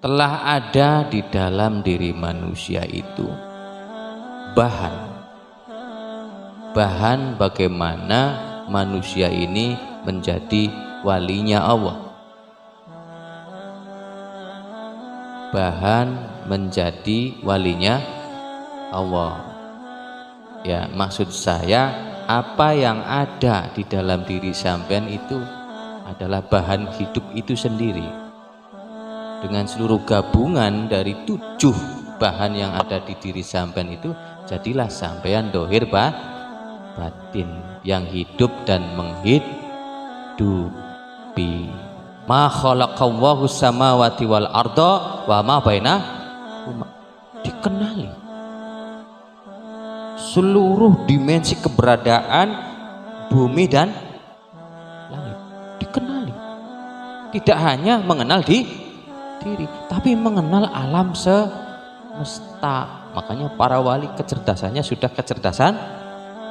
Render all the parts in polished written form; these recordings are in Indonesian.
telah ada di dalam diri manusia itu bahan bagaimana manusia ini menjadi walinya Allah. Bahan menjadi walinya Allah. Ya, maksud saya apa yang ada di dalam diri sampean itu adalah bahan hidup itu sendiri. Dengan seluruh gabungan dari 7 bahan yang ada di diri sampean itu, jadilah sampean dohir batin yang hidup dan menghidupi. Ma khalaqallahu samawati wal arda wa ma bainahuma. Dikenali seluruh dimensi keberadaan bumi dan langit, dikenali. Tidak hanya mengenal diri, tapi mengenal alam semesta. Makanya para wali kecerdasannya sudah kecerdasan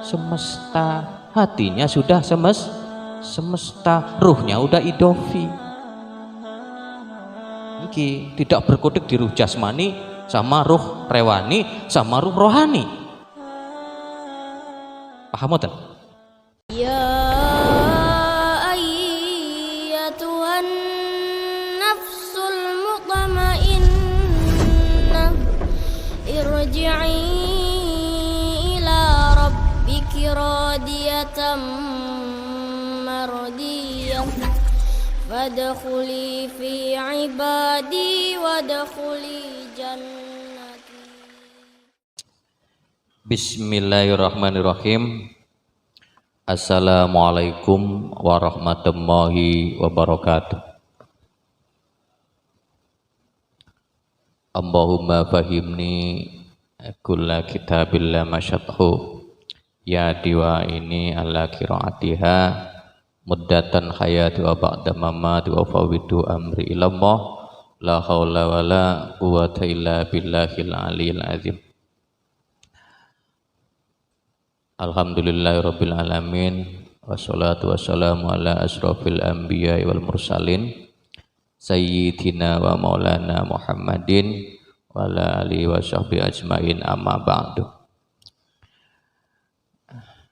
semesta, hatinya sudah semesta, ruhnya udah idofi. Iki tidak berkutik di ruh jasmani sama ruh rewani sama ruh rohani. Paham tak? Ya ayyatuhan nafsul mutmainnah irji'i ila rabbiki radiyatan mardiyah fadkhuli fi ibadi wadkhuli jannati. Bismillahirrahmanirrahim. Assalamualaikum warahmatullahi wabarakatuh. Allahumma fahimni kulla kitabillah masyathu ya diwa ini ala qiraatiha muddatan hayati wa ba'da mamati wa fawidu amri ilallah la hawla wa la quwwata illa billahil aliyil azim. Alhamdulillahirabbil alamin wassalatu wassalamu ala asrofil anbiya wal mursalin sayyidina wa maulana Muhammadin wa ala alihi wa sahbihi ajmain, amma ba'du.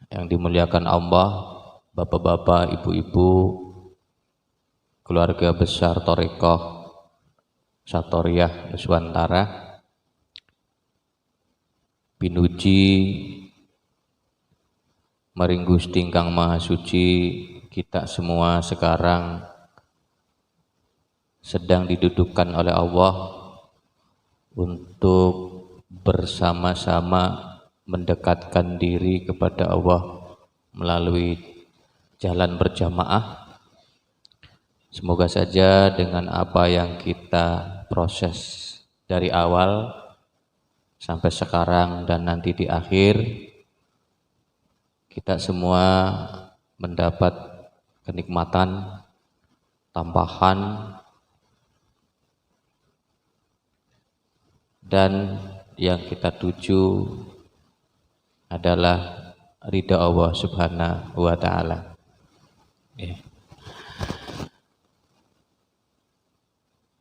Yang dimuliakan Allah, bapak-bapak, ibu-ibu, keluarga besar Thariqah Satoriyah Nuswantara, pinuji Maring Gusti Kang Maha Suci, kita semua sekarang sedang didudukkan oleh Allah untuk bersama-sama mendekatkan diri kepada Allah melalui jalan berjamaah. Semoga saja dengan apa yang kita proses dari awal sampai sekarang dan nanti di akhir, kita semua mendapat kenikmatan tambahan dan yang kita tuju adalah ridha Allah Subhanahu wa ta'ala.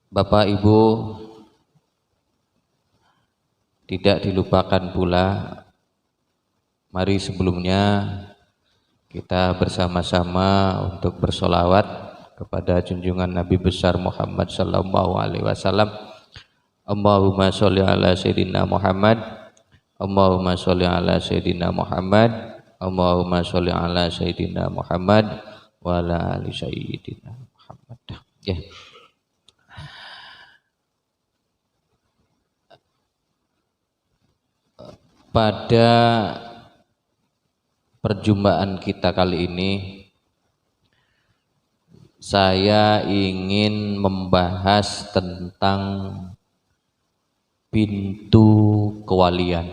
Bapak Ibu, tidak dilupakan pula, mari sebelumnya kita bersama-sama untuk bersolawat kepada junjungan Nabi besar Muhammad sallallahu alaihi wasallam. Allahumma sholli ala sayyidina Muhammad, Allahumma sholli ala sayyidina Muhammad, Allahumma sholli ala sayyidina Muhammad wa ala ali sayyidina Muhammad. Ya. Pada perjumpaan kita kali ini, saya ingin membahas tentang pintu kewalian.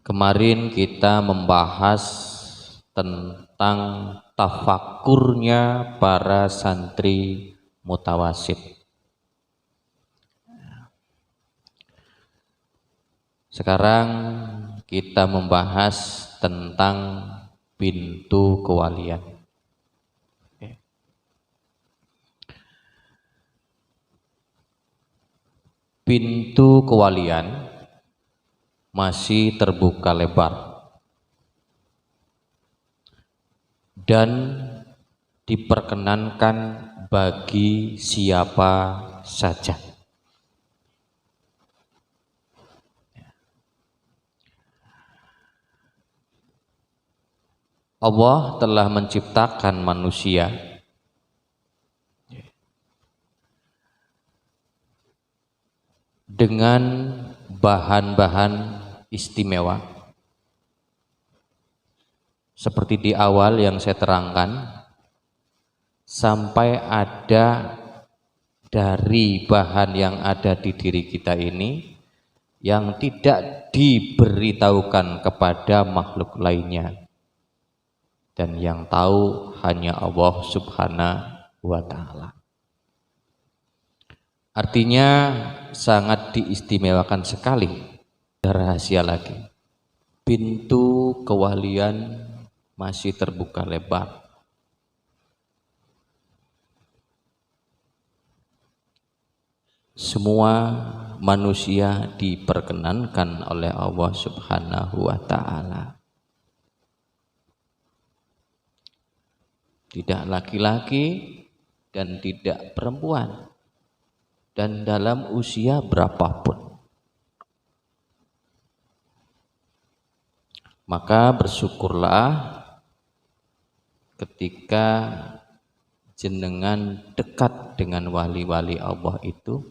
Kemarin kita membahas tentang tafakurnya para santri mutawasid. Sekarang kita membahas tentang pintu kewalian. pintu kewalian masih terbuka lebar dan diperkenankan bagi siapa saja. Allah telah menciptakan manusia dengan bahan-bahan istimewa. Seperti di awal yang saya terangkan, sampai ada dari bahan yang ada di diri kita ini yang tidak diberitahukan kepada makhluk lainnya. Dan yang tahu hanya Allah Subhanahu wa Ta'ala. Artinya sangat diistimewakan sekali. Rahasia lagi, pintu kewalian masih terbuka lebar. Semua manusia diperkenankan oleh Allah Subhanahu wa Ta'ala. Tidak laki-laki dan tidak perempuan, dan dalam usia berapapun. Maka bersyukurlah ketika jenengan dekat dengan wali-wali Allah itu,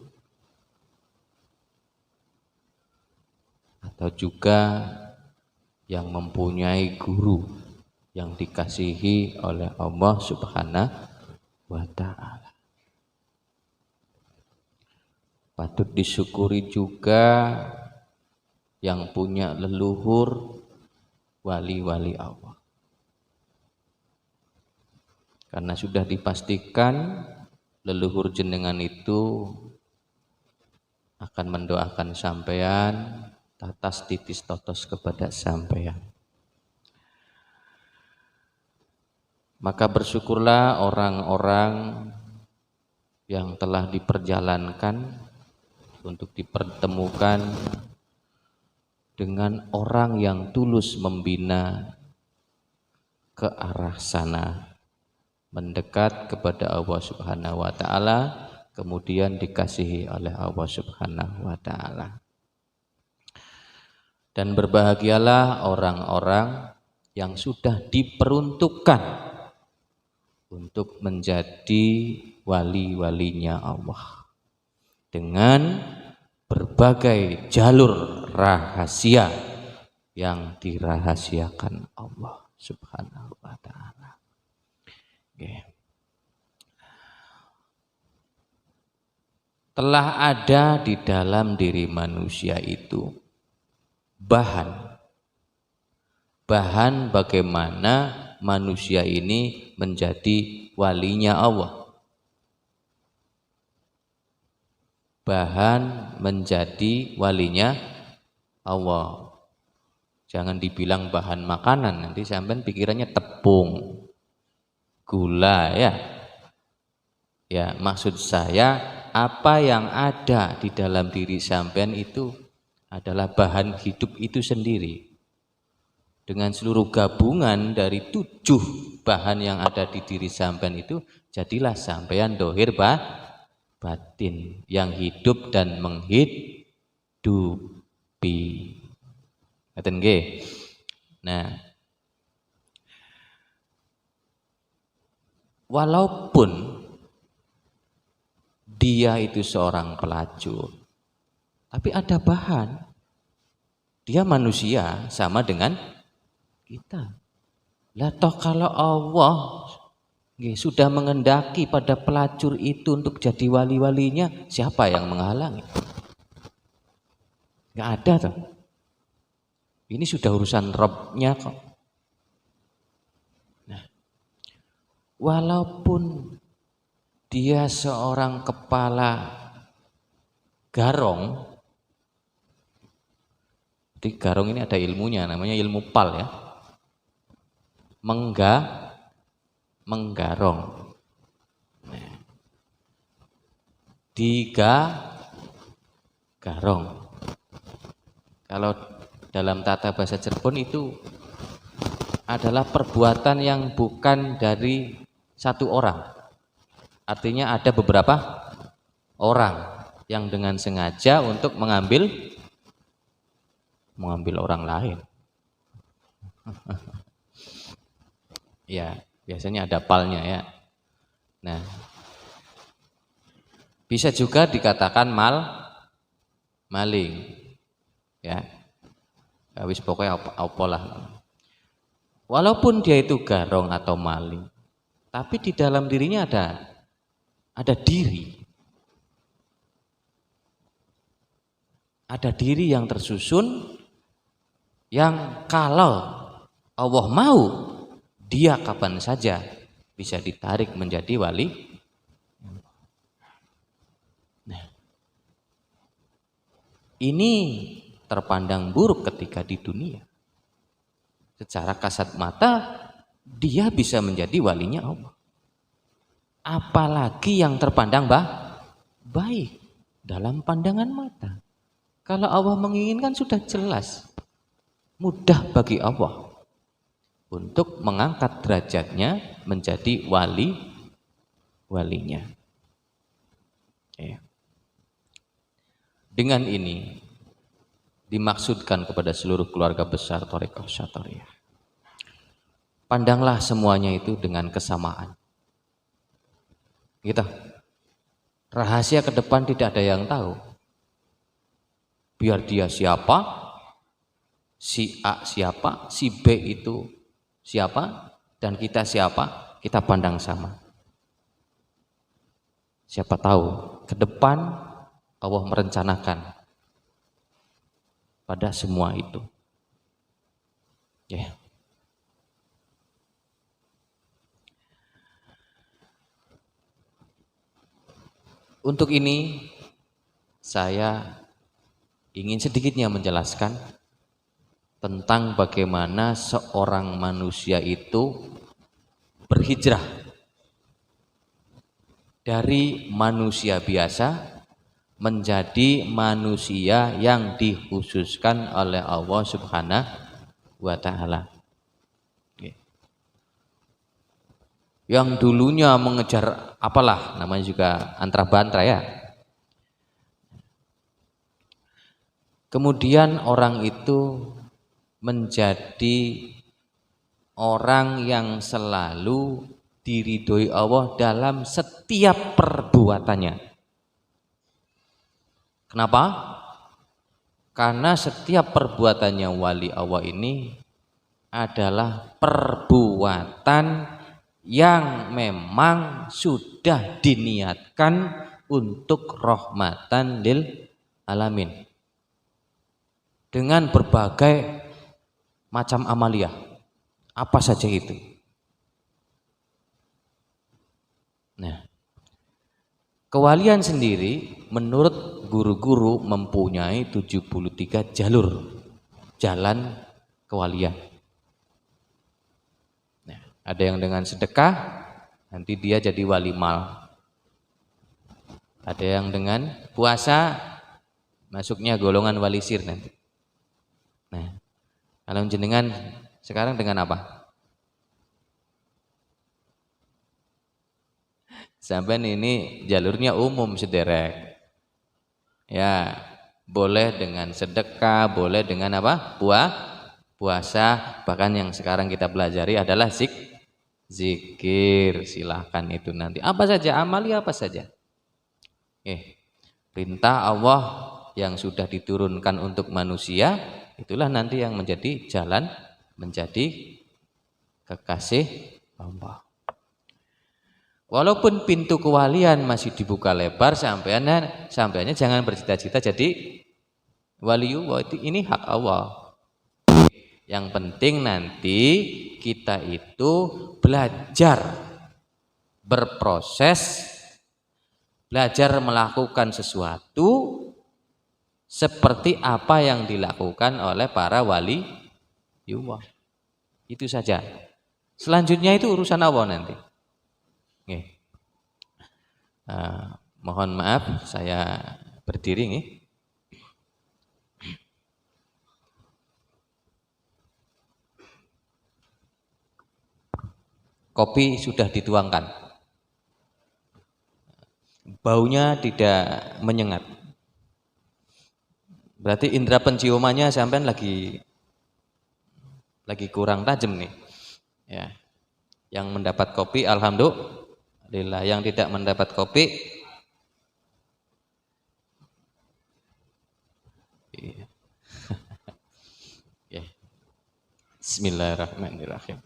atau juga yang mempunyai guru yang dikasihi oleh Allah Subhanahu wa Ta'ala. Patut disyukuri juga yang punya leluhur wali-wali Allah, karena sudah dipastikan leluhur jenengan itu akan mendoakan sampean, tatas titis totos kepada sampean. Maka bersyukurlah orang-orang yang telah diperjalankan untuk dipertemukan dengan orang yang tulus membina ke arah sana, mendekat kepada Allah Subhanahu wa Ta'ala, kemudian dikasihi oleh Allah Subhanahu wa Ta'ala. Dan berbahagialah orang-orang yang sudah diperuntukkan untuk menjadi wali-walinya Allah dengan berbagai jalur rahasia yang dirahasiakan Allah Subhanahu wa Ta'ala. Telah ada di dalam diri manusia itu bahan bagaimana manusia ini menjadi walinya Allah. Bahan menjadi walinya Allah. Jangan dibilang bahan makanan, nanti sampean pikirannya tepung, gula ya. Ya, maksud saya apa yang ada di dalam diri sampean itu adalah bahan hidup itu sendiri. Dengan seluruh gabungan dari 7 bahan yang ada di diri sampean itu, jadilah sampean dohir batin yang hidup dan menghidupi. Ngaten nggih. Nah, walaupun dia itu seorang pelacur, tapi ada bahan. Dia manusia sama dengan kita. Lah toh kalau Allah sudah mengendaki pada pelacur itu untuk jadi wali-walinya, siapa yang menghalangi? Nggak ada toh. Ini sudah urusan Rabb-nya kok. Nah, walaupun dia seorang kepala garong, di garong ini ada ilmunya, namanya ilmu pal ya. Menggarong. Nah, garong. Kalau dalam tata bahasa Cirebon itu adalah perbuatan yang bukan dari satu orang. Artinya ada beberapa orang yang dengan sengaja untuk mengambil orang lain. Ya, biasanya ada palnya ya. Nah, bisa juga dikatakan maling. Ya. Wis pokoknya apa lah. Walaupun dia itu garong atau maling, tapi di dalam dirinya ada diri. Ada diri yang tersusun, yang kalau Allah mau, dia kapan saja bisa ditarik menjadi wali. Nah, ini terpandang buruk ketika di dunia. Secara kasat mata dia bisa menjadi walinya Allah. Apalagi yang terpandang baik dalam pandangan mata. Kalau Allah menginginkan sudah jelas, mudah bagi Allah untuk mengangkat derajatnya menjadi walinya. Ya. Dengan ini dimaksudkan kepada seluruh keluarga besar Thariqah Syatariyah. Pandanglah semuanya itu dengan kesamaan. Gitu. Rahasia ke depan tidak ada yang tahu. Biar dia siapa, si A siapa, si B itu siapa, dan kita siapa, kita pandang sama. Siapa tahu ke depan Allah merencanakan pada semua itu. Ya. Untuk ini saya ingin sedikitnya menjelaskan tentang bagaimana seorang manusia itu berhijrah dari manusia biasa menjadi manusia yang dikhususkan oleh Allah Subhanahu wa Ta'ala. Yang dulunya mengejar apalah namanya juga antra-bantra ya. Kemudian orang itu menjadi orang yang selalu diridhoi Allah dalam setiap perbuatannya. Kenapa? Karena setiap perbuatannya wali Allah ini adalah perbuatan yang memang sudah diniatkan untuk rahmatan lil alamin. Dengan berbagai macam amalia, apa saja itu. Nah, kewalian sendiri menurut guru-guru mempunyai 73 jalan kewalian. Nah, ada yang dengan sedekah, nanti dia jadi wali mal. Ada yang dengan puasa, masuknya golongan wali sir nanti. Nah, kalau jenengan sekarang dengan apa? Sampai ini jalurnya umum sederek. Ya, boleh dengan sedekah, boleh dengan apa? Puasa, bahkan yang sekarang kita pelajari adalah zikir. Silahkan itu nanti. Apa saja, amalia apa saja. Perintah Allah yang sudah diturunkan untuk manusia, itulah nanti yang menjadi jalan menjadi kekasih Allah. Walaupun pintu kewalian masih dibuka lebar, sampeannya jangan bercita-cita jadi waliullah. Ini hak Allah. Yang penting nanti kita itu belajar berproses, belajar melakukan sesuatu seperti apa yang dilakukan oleh para wali Allah. Itu saja. Selanjutnya itu urusan Allah nanti. Mohon maaf saya berdiri nih. kopi sudah dituangkan, baunya tidak menyengat, berarti indera penciumannya sampean lagi kurang tajam nih ya. Yang mendapat kopi alhamdulillah, yang tidak mendapat kopi ya. Bismillahirrahmanirrahim.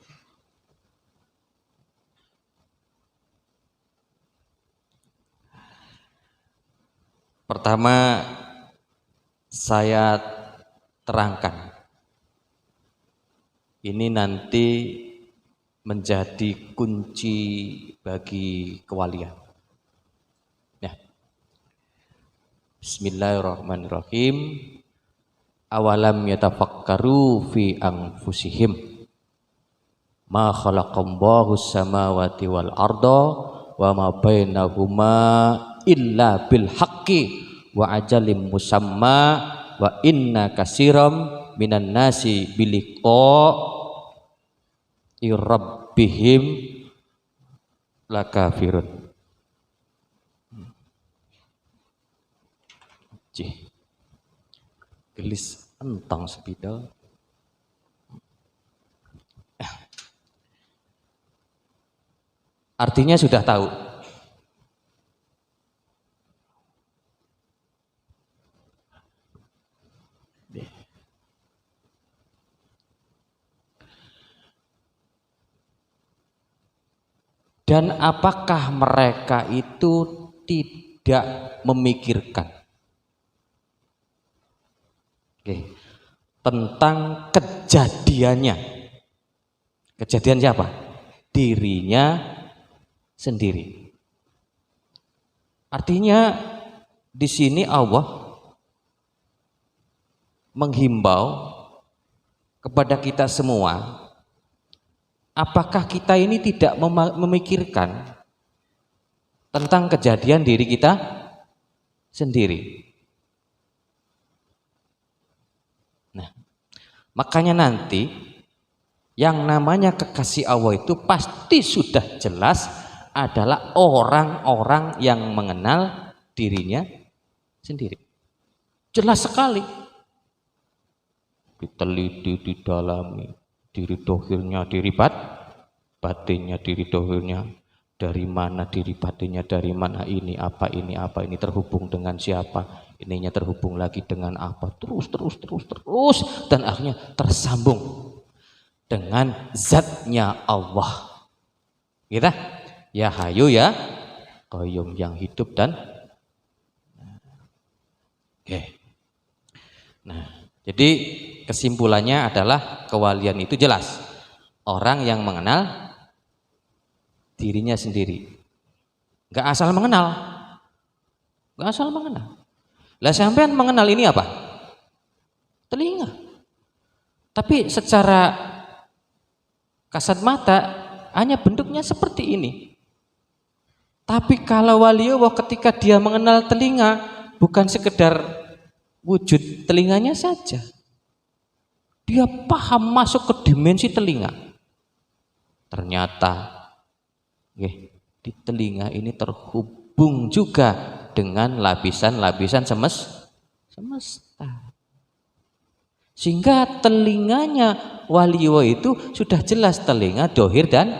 Pertama saya terangkan, ini nanti menjadi kunci bagi kewalian. Ya. Bismillahirrahmanirrahim. Awalam yatafakkaru fi anfusihim ma khalaqallahu samawati wal arda wa ma bainahuma illa bil haqqi wa ajalim musamma wa inna katsiran minan nasi biliqa rabbihim lakafirun. Gelis entang sepida. Artinya sudah tahu. Dan apakah mereka itu tidak memikirkan tentang kejadiannya? Kejadian siapa? Dirinya sendiri. Artinya di sini Allah menghimbau kepada kita semua, apakah kita ini tidak memikirkan tentang kejadian diri kita sendiri? Nah, makanya nanti yang namanya kekasih Allah itu pasti sudah jelas adalah orang-orang yang mengenal dirinya sendiri. Jelas sekali. Diteliti, didalami, diri dohirnya, diri batinnya, diri dohirnya, dari mana diri batinnya, dari mana ini apa, terhubung dengan siapa, ininya terhubung lagi dengan apa, terus, dan akhirnya tersambung dengan zatnya Allah. Gitu? Ya Hayu ya Qayyum, yang hidup dan Nah, jadi kesimpulannya adalah kewalian itu jelas orang yang mengenal dirinya sendiri, nggak asal mengenal, Lah sampean mengenal ini apa? Telinga. Tapi secara kasat mata hanya bentuknya seperti ini. Tapi kalau wali Allah ketika dia mengenal telinga, bukan sekedar wujud telinganya saja, dia paham masuk ke dimensi telinga. Ternyata di telinga ini terhubung juga dengan lapisan-lapisan semesta. Sehingga telinganya waliwa itu sudah jelas telinga dohir dan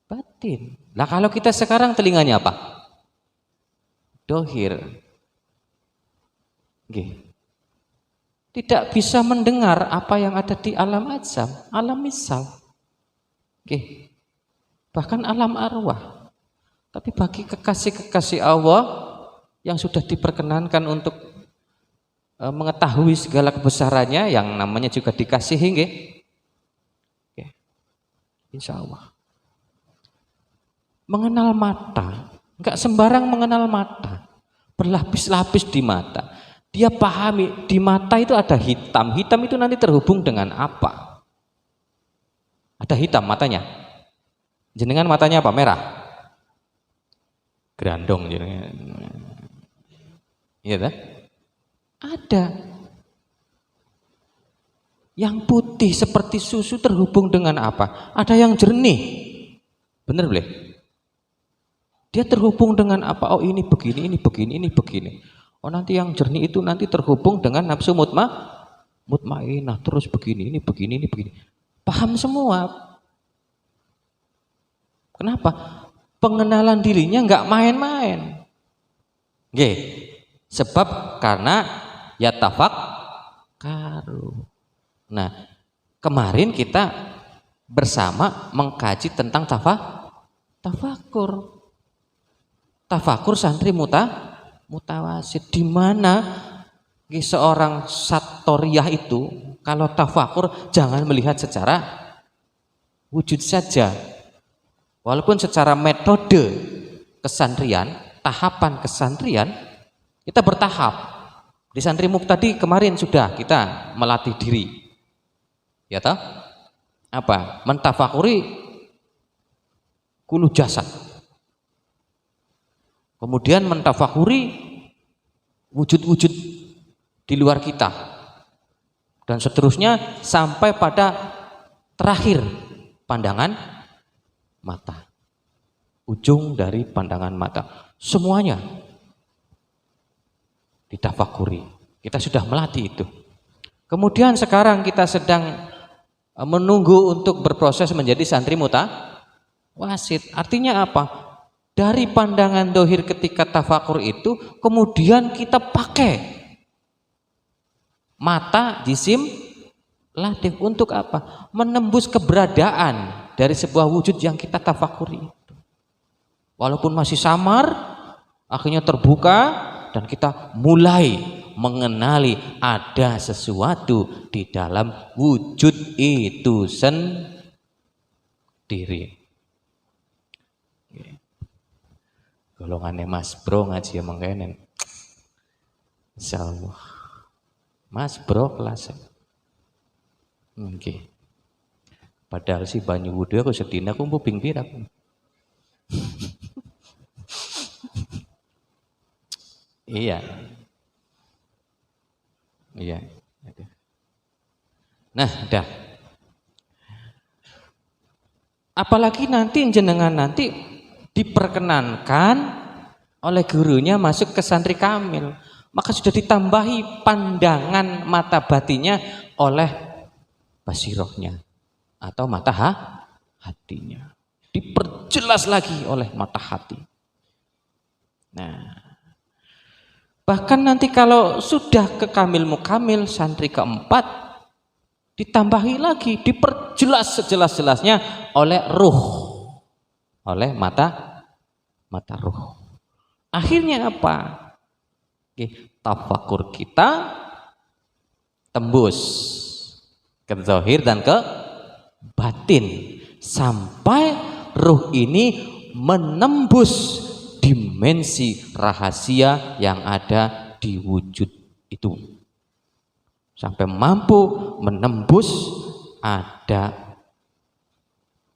batin. Nah kalau kita sekarang telinganya apa? Dohir. Tidak bisa mendengar apa yang ada di alam ajam, alam misal, bahkan alam arwah. Tapi bagi kekasih-kekasih Allah yang sudah diperkenankan untuk mengetahui segala kebesarannya, yang namanya juga dikasihi, insya Allah. Mengenal mata, enggak sembarang mengenal mata, berlapis-lapis di mata. Dia pahami di mata itu ada hitam. Hitam itu nanti terhubung dengan apa? Ada hitam matanya. Jenengan matanya apa? Merah? Grandong jenengan. Iya kan? Ada. Yang putih seperti susu terhubung dengan apa? Ada yang jernih. Bener boleh? Dia terhubung dengan apa? Oh ini begini, ini begini, ini begini. Oh nanti yang jernih itu nanti terhubung dengan nafsu mutmainah, terus begini, ini begini, ini begini. Paham semua. Kenapa? Pengenalan dirinya nggak main-main. Nggih. Sebab karena ya tafakkaru. Nah, kemarin kita bersama mengkaji tentang tafakur. Tafakur santri mutawasid, di mana seorang satoriyah itu kalau tafakur jangan melihat secara wujud saja, walaupun secara metode kesantrian, tahapan kesantrian kita bertahap. Di santri muktadi kemarin sudah kita melatih diri, ya toh? Apa? Mentafakuri kulu jasad. Kemudian mentafakuri wujud-wujud di luar kita. Dan seterusnya sampai pada terakhir pandangan mata. Ujung dari pandangan mata. Semuanya ditafakuri. Kita sudah melatih itu. Kemudian sekarang kita sedang menunggu untuk berproses menjadi santri mutawasid. Artinya apa? Dari pandangan dohir ketika tafakur itu, kemudian kita pakai mata jisim latif untuk apa? Menembus keberadaan dari sebuah wujud yang kita tafakuri itu. Walaupun masih samar, akhirnya terbuka dan kita mulai mengenali ada sesuatu di dalam wujud itu sendiri. Golongannya Mas Bro ngaji emang kenen. Insyaallah. Mas Bro kelas. Oke. Padahal si banyu wudu aku sedina aku mbok ping pira. Iya. Iya. Nah, dah. Apalagi nanti jenengan nanti diperkenankan oleh gurunya masuk ke santri kamil, maka sudah ditambahi pandangan mata batinnya oleh basirohnya atau mata hatinya, diperjelas lagi oleh mata hati. Nah, bahkan nanti kalau sudah ke kamil mukamil santri keempat, ditambahi lagi, diperjelas sejelas-jelasnya oleh ruh, oleh mata ruh. Akhirnya apa? Tafakur kita tembus ke zahir dan ke batin sampai ruh ini menembus dimensi rahasia yang ada di wujud itu, sampai mampu menembus ada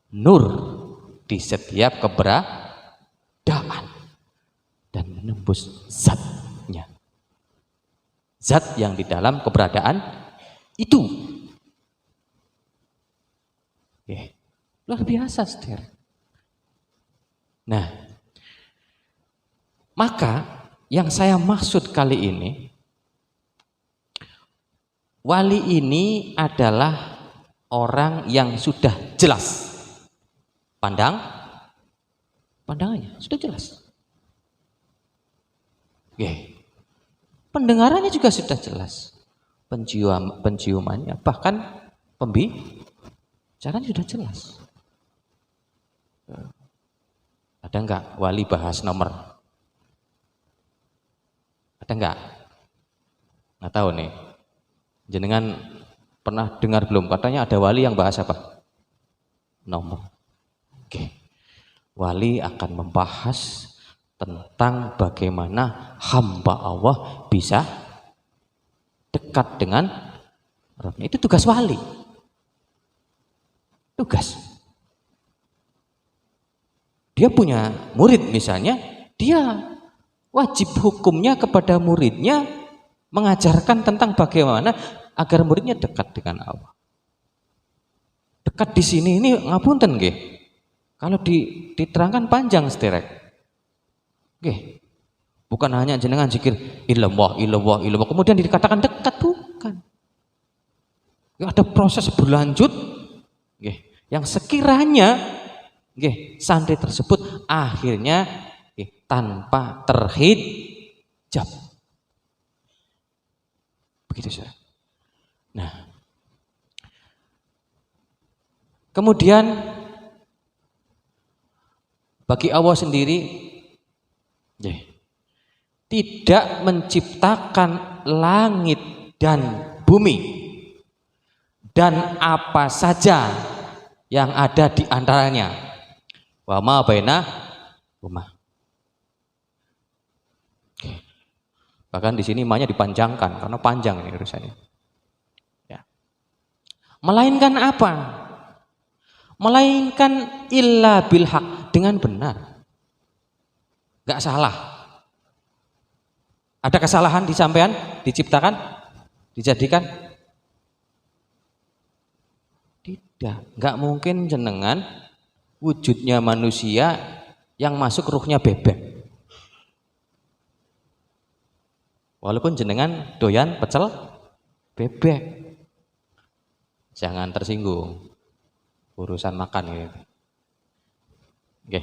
nur di setiap keberadaan dan menembus zatnya, zat yang di dalam keberadaan itu. Luar biasa, saudara. Nah, maka yang saya maksud kali ini, wali ini adalah orang yang sudah jelas pandangannya sudah jelas. Pendengarannya juga sudah jelas. Penciumannya bahkan pembicaraan sudah jelas. Ada enggak wali bahas nomor? Ada enggak? Nggak tahu nih. Jenengan pernah dengar belum? Katanya ada wali yang bahas apa? Nomor. Wali akan membahas tentang bagaimana hamba Allah bisa dekat dengan Rabbnya. Itu tugas wali. Tugas. Dia punya murid misalnya, dia wajib hukumnya kepada muridnya mengajarkan tentang bagaimana agar muridnya dekat dengan Allah. Dekat di sini ini ngapunten nggih. Kalau diterangkan panjang sederek. Oke. Bukan hanya jenengan zikir illallah, illallah, illallah, kemudian dikatakan dekat, bukan. Ada proses berlanjut, yang sekiranya santri tersebut akhirnya tanpa terhijab. Begitu saja. Nah, kemudian bagi Allah sendiri tidak menciptakan langit dan bumi dan apa saja yang ada di antaranya. Wa ma bainahuma. Bahkan di sini mahnya dipanjangkan karena panjang ini urusannya. Ya. Melainkan apa? Melainkan illa bil haq, dengan benar. Enggak salah. Ada kesalahan di sampean diciptakan, dijadikan? Tidak, enggak mungkin jenengan wujudnya manusia yang masuk ruhnya bebek. Walaupun jenengan doyan pecel bebek, jangan tersinggung urusan makan gitu. Oke.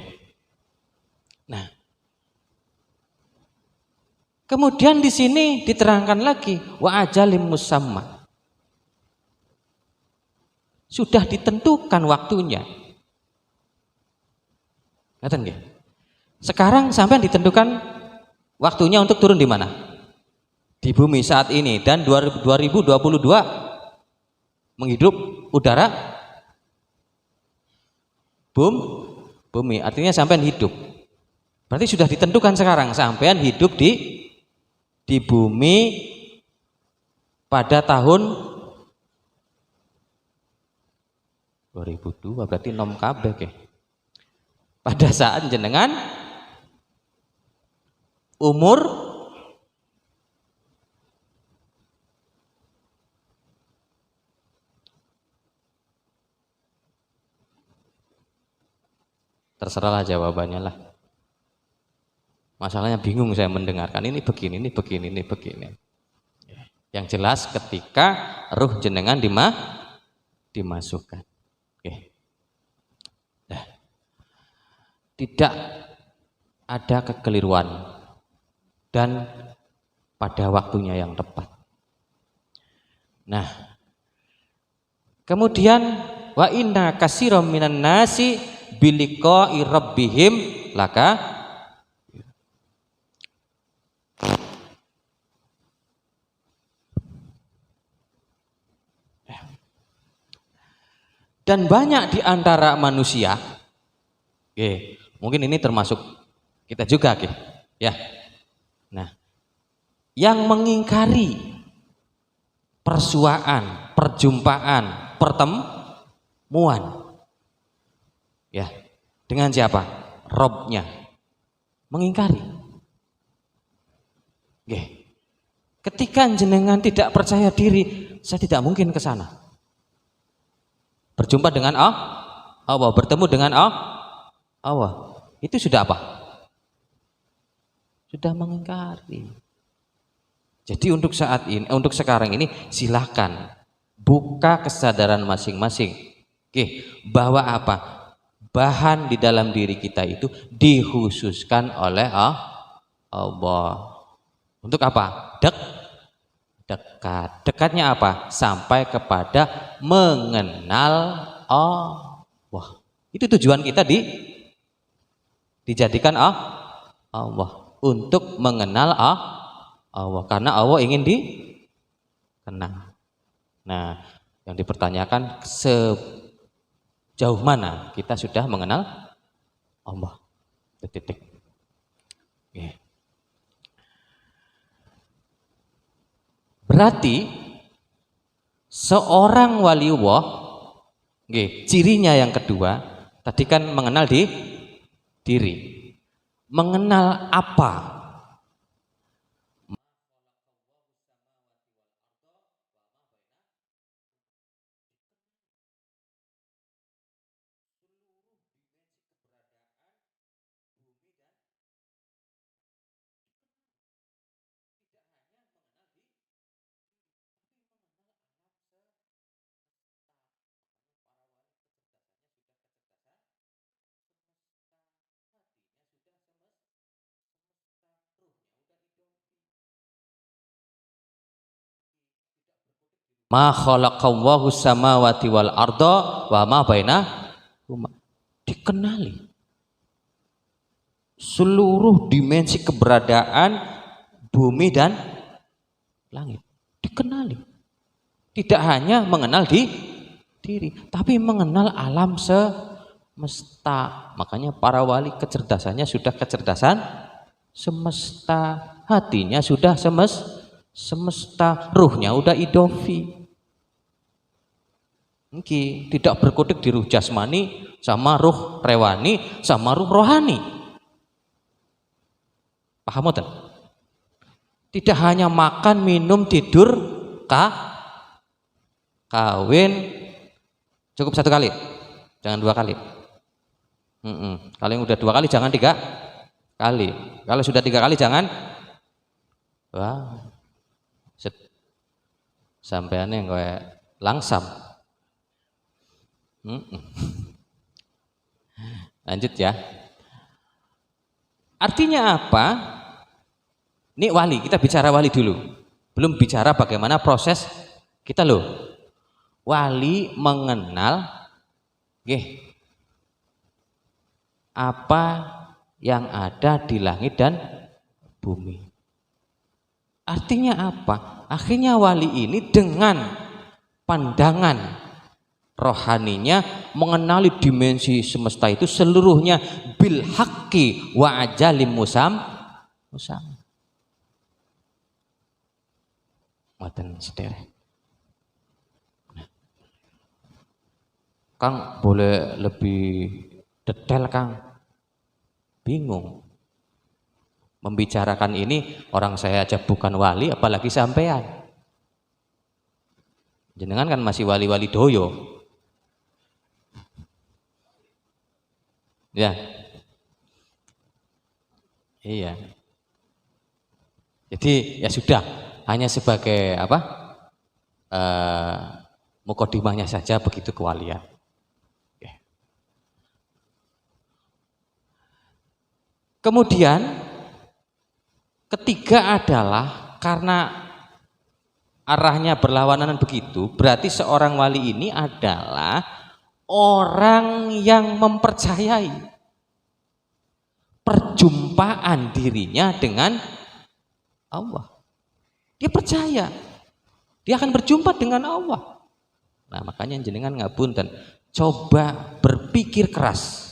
Nah, kemudian di sini diterangkan lagi wa ajalim musamma. Sudah ditentukan waktunya. Ngaten nggih? Sekarang sampai ditentukan waktunya untuk turun di mana? Di bumi saat ini, dan 2022 menghirup udara bumi. Artinya sampean hidup. Berarti sudah ditentukan sekarang sampean hidup di bumi pada tahun 2002, berarti nom kabeh ke. Pada saat jenengan umur terserahlah jawabannya lah. Masalahnya bingung saya mendengarkan ini begini. Yang jelas ketika ruh jenengan dimasukkan. Nah, tidak ada kekeliruan dan pada waktunya yang tepat. Nah, kemudian wa inna katsiran minan nasi biliqa'i rabbihim laka dan banyak di antara manusia, mungkin ini termasuk kita juga, ya. Nah, yang mengingkari persuaan, perjumpaan, pertemuan, ya, dengan siapa? Robnya, mengingkari. Ketika jenengan tidak percaya diri, saya tidak mungkin ke sana. Berjumpa dengan Allah, bertemu dengan Allah, itu sudah apa? Sudah mengingkari. Jadi untuk saat ini, untuk sekarang ini, silahkan buka kesadaran masing-masing, bahwa apa? Bahan di dalam diri kita itu dikhususkan oleh Allah. Untuk apa? Dekat. Dekatnya apa? Sampai kepada mengenal Allah. Itu tujuan kita dijadikan Allah, untuk mengenal Allah, karena Allah ingin dikenal. Nah, yang dipertanyakan sejauh mana kita sudah mengenal Allah. Titik. Berarti seorang waliullah, cirinya yang kedua, tadi kan mengenal diri. Mengenal apa? Ma khalaqallahu samawati wal arda wa ma bainahuma. Dikenali seluruh dimensi keberadaan bumi dan langit. Dikenali. Tidak hanya mengenal diri, tapi mengenal alam semesta. Makanya para wali kecerdasannya sudah kecerdasan semesta, hatinya sudah semesta, ruhnya udah idofi. Tidak berkutik di ruh jasmani sama ruh rewani sama ruh rohani. Paham betul? Tidak hanya makan, minum, tidur, kawin, cukup 1 kali, jangan 2 kali. Kalau yang udah 2 kali jangan 3 kali. Kalau sudah 3 kali jangan. Wah, sampeannya kayak langsam. Lanjut ya. Artinya apa? Ini wali, kita bicara wali dulu. Belum bicara bagaimana proses kita loh. Wali mengenal apa yang ada di langit dan bumi. Artinya apa? Akhirnya wali ini dengan pandangan rohaninya mengenali dimensi semesta itu seluruhnya bil haqqi wa ajalim musam. Maten sederek. Kang boleh lebih detail Kang? Bingung. Membicarakan ini orang saya aja bukan wali apalagi sampean. Jenengan kan masih wali-wali doyo. Ya. Iya. Jadi ya sudah, hanya sebagai apa? Mukodimahnya saja begitu kewalian. Kemudian ketiga adalah karena arahnya berlawanan begitu, berarti seorang wali ini adalah orang yang mempercayai perjumpaan dirinya dengan Allah. Dia percaya dia akan berjumpa dengan Allah. Nah, makanya jenengan ngapunten, coba berpikir keras.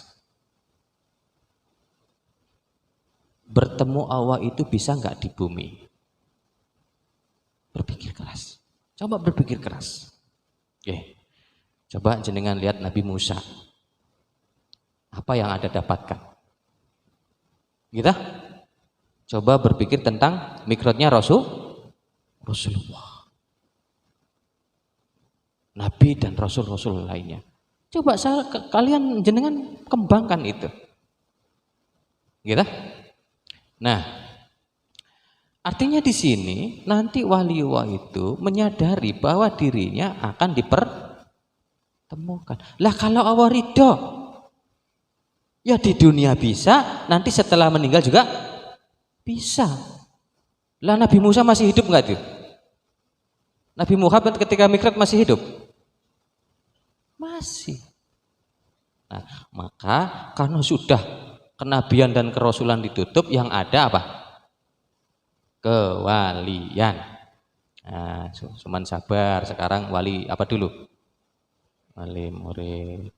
Bertemu Allah itu bisa nggak di bumi? Berpikir keras. Coba berpikir keras. Coba jenengan lihat Nabi Musa. Apa yang Anda dapatkan? Kita coba berpikir tentang mikrotnya Rasulullah. Nabi dan Rasul-Rasul lainnya. Coba kalian jenengan kembangkan itu. Gitu? Nah, artinya di sini nanti waliullah itu menyadari bahwa dirinya akan dipertemukan. Lah kalau Allah ridho, ya di dunia bisa, nanti setelah meninggal juga bisa. Lah Nabi Musa masih hidup nggak tuh? Nabi Muhammad ketika Mi'raj masih hidup? Masih. Nah, maka karena sudah kenabian dan kerasulan ditutup, yang ada apa? Kewalian. Nah, cuman sabar. Sekarang wali apa dulu? Wali murid.